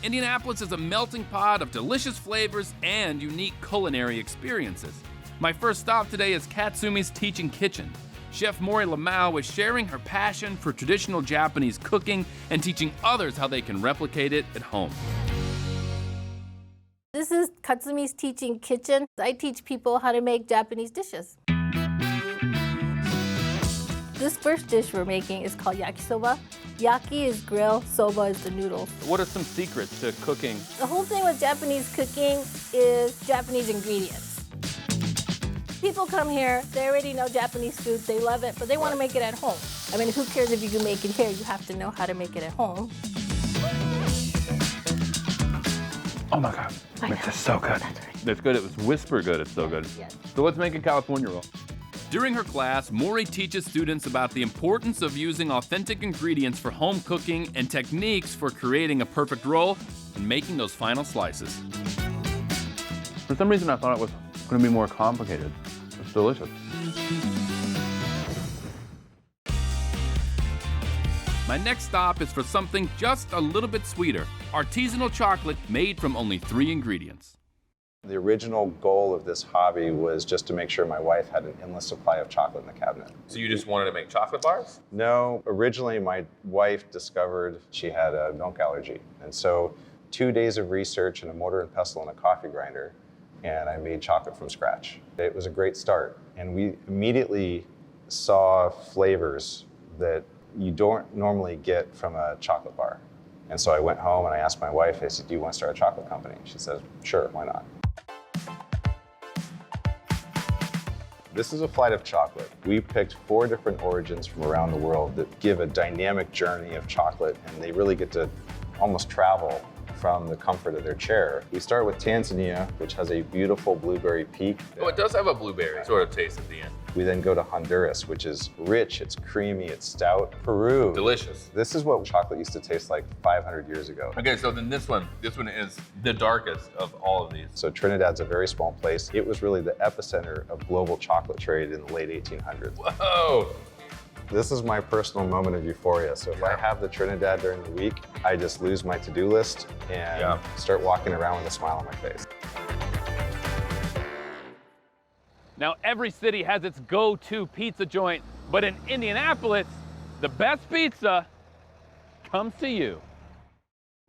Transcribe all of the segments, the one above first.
Indianapolis is a melting pot of delicious flavors and unique culinary experiences. My first stop today is Katsumi's Teaching Kitchen. Chef Mori Lemau is sharing her passion for traditional Japanese cooking and teaching others how they can replicate it at home. This is Katsumi's Teaching Kitchen. I teach people how to make Japanese dishes. This first dish we're making is called Yakisoba. Yaki is grill, soba is the noodles. What are some secrets to cooking? The whole thing with Japanese cooking is Japanese ingredients. People come here, they already know Japanese food, they love it, but they want to make it at home. I mean, who cares if you can make it here? You have to know how to make it at home. Oh my God, it's so good. It's good, it was whisper good, it's so good. Yes. So let's make a California roll. During her class, Mori teaches students about the importance of using authentic ingredients for home cooking and techniques for creating a perfect roll and making those final slices. For some reason, I thought it was going to be more complicated. It's delicious. My next stop is for something just a little bit sweeter. Artisanal chocolate made from only 3 ingredients. The original goal of this hobby was just to make sure my wife had an endless supply of chocolate in the cabinet. So you just wanted to make chocolate bars? No, originally my wife discovered she had a milk allergy. And so 2 days of research and a mortar and pestle and a coffee grinder, and I made chocolate from scratch. It was a great start. And we immediately saw flavors that you don't normally get from a chocolate bar. And so I went home and I asked my wife, I said, do you want to start a chocolate company? She said, sure, why not? This is a flight of chocolate. We picked 4 different origins from around the world that give a dynamic journey of chocolate, and they really get to almost travel from the comfort of their chair. We start with Tanzania, which has a beautiful blueberry peak. Oh, it does have a blueberry sort of taste at the end. We then go to Honduras, which is rich, it's creamy, it's stout. Peru. Delicious. This is what chocolate used to taste like 500 years ago. Okay, so then this one is the darkest of all of these. So Trinidad's a very small place. It was really the epicenter of global chocolate trade in the late 1800s. Whoa! This is my personal moment of euphoria. So if I have the Trinidad during the week, I just lose my to-do list and start walking around with a smile on my face. Now, every city has its go-to pizza joint, but in Indianapolis, the best pizza comes to you.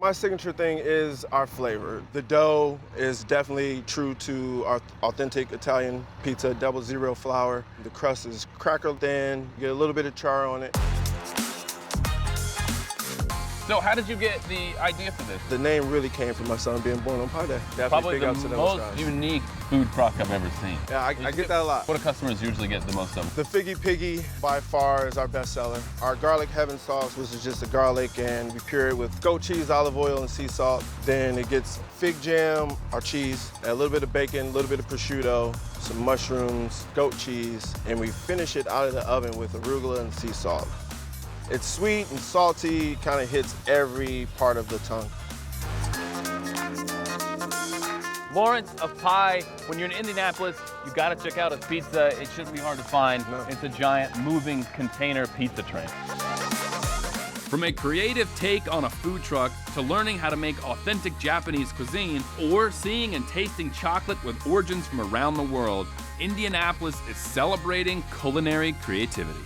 My signature thing is our flavor. The dough is definitely true to our authentic Italian pizza, 00 flour. The crust is cracker thin, you get a little bit of char on it. So how did you get the idea for this? The name really came from my son being born on Pi Day. Definitely Probably big the out to those most guys. unique food truck I've ever seen. Yeah, I get that a lot. What do customers usually get the most of? The Figgy Piggy, by far, is our best seller. Our garlic heaven sauce, which is just the garlic, and we pure it with goat cheese, olive oil, and sea salt. Then it gets fig jam, our cheese, a little bit of bacon, a little bit of prosciutto, some mushrooms, goat cheese, and we finish it out of the oven with arugula and sea salt. It's sweet and salty, kind of hits every part of the tongue. Lawrence of Pie, when you're in Indianapolis, you gotta check out his pizza. It shouldn't be hard to find. No. It's a giant moving container pizza train. From a creative take on a food truck to learning how to make authentic Japanese cuisine or seeing and tasting chocolate with origins from around the world, Indianapolis is celebrating culinary creativity.